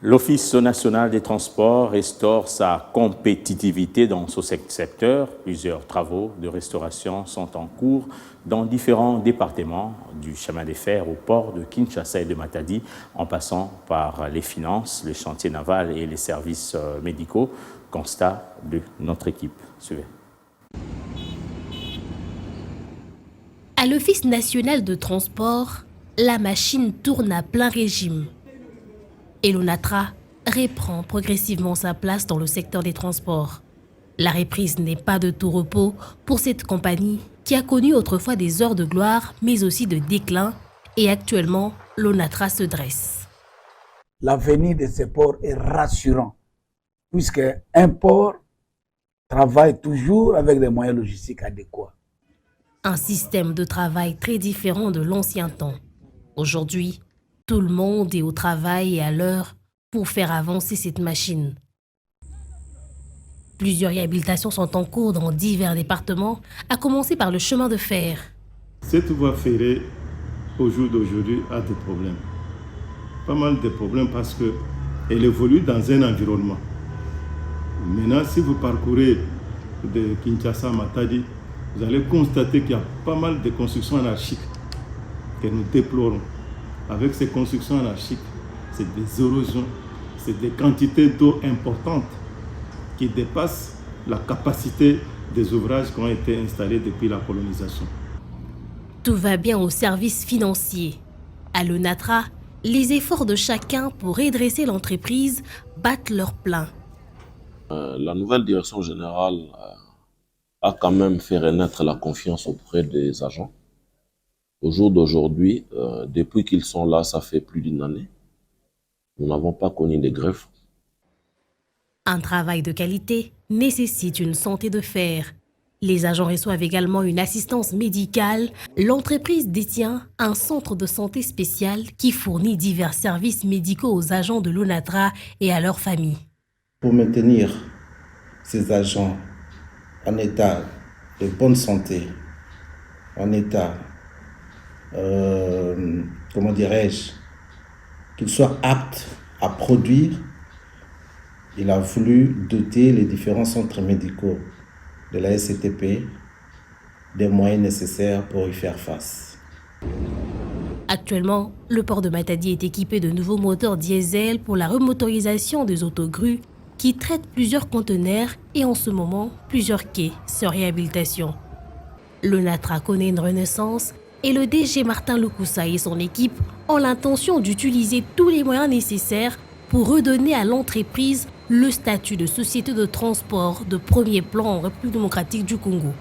L'Office national des transports restaure sa compétitivité dans ce secteur. Plusieurs travaux de restauration sont en cours dans différents départements, du chemin de fer au port de Kinshasa et de Matadi, en passant par les finances, les chantiers navals et les services médicaux. Constat de notre équipe. Suivez. À l'Office national de transport, la machine tourne à plein régime. Et l'ONATRA reprend progressivement sa place dans le secteur des transports. La reprise n'est pas de tout repos pour cette compagnie qui a connu autrefois des heures de gloire, mais aussi de déclin, et actuellement, l'ONATRA se dresse. L'avenir de ces ports est rassurant, puisque un port travaille toujours avec des moyens logistiques adéquats. Un système de travail très différent de l'ancien temps. Aujourd'hui, tout le monde est au travail et à l'heure pour faire avancer cette machine. Plusieurs réhabilitations sont en cours dans divers départements, à commencer par le chemin de fer. Cette voie ferrée, au jour d'aujourd'hui, a des problèmes. Pas mal de problèmes parce qu'elle évolue dans un environnement. Maintenant, si vous parcourez de Kinshasa à Matadi, vous allez constater qu'il y a pas mal de constructions anarchiques que nous déplorons. Avec ces constructions anarchiques, c'est des érosions, c'est des quantités d'eau importantes qui dépassent la capacité des ouvrages qui ont été installés depuis la colonisation. Tout va bien au service financier. À l'ONATRA, les efforts de chacun pour redresser l'entreprise battent leur plein. La nouvelle direction générale a quand même fait renaître la confiance auprès des agents. Au jour d'aujourd'hui, depuis qu'ils sont là, ça fait plus d'une année, nous n'avons pas connu de grève. Un travail de qualité nécessite une santé de fer. Les agents reçoivent également une assistance médicale. L'entreprise détient un centre de santé spécial qui fournit divers services médicaux aux agents de l'ONATRA et à leurs familles. Pour maintenir ces agents en état de bonne santé, en état comment dirais-je, qu'ils soient aptes à produire, il a voulu doter les différents centres médicaux de la SCTP des moyens nécessaires pour y faire face. Actuellement, le port de Matadi est équipé de nouveaux moteurs diesel pour la remotorisation des autogrues qui traitent plusieurs conteneurs et en ce moment, plusieurs quais sur réhabilitation. L'ONATRA connaît une renaissance et le DG Martin Loukoussa et son équipe ont l'intention d'utiliser tous les moyens nécessaires pour redonner à l'entreprise le statut de société de transport de premier plan en République démocratique du Congo.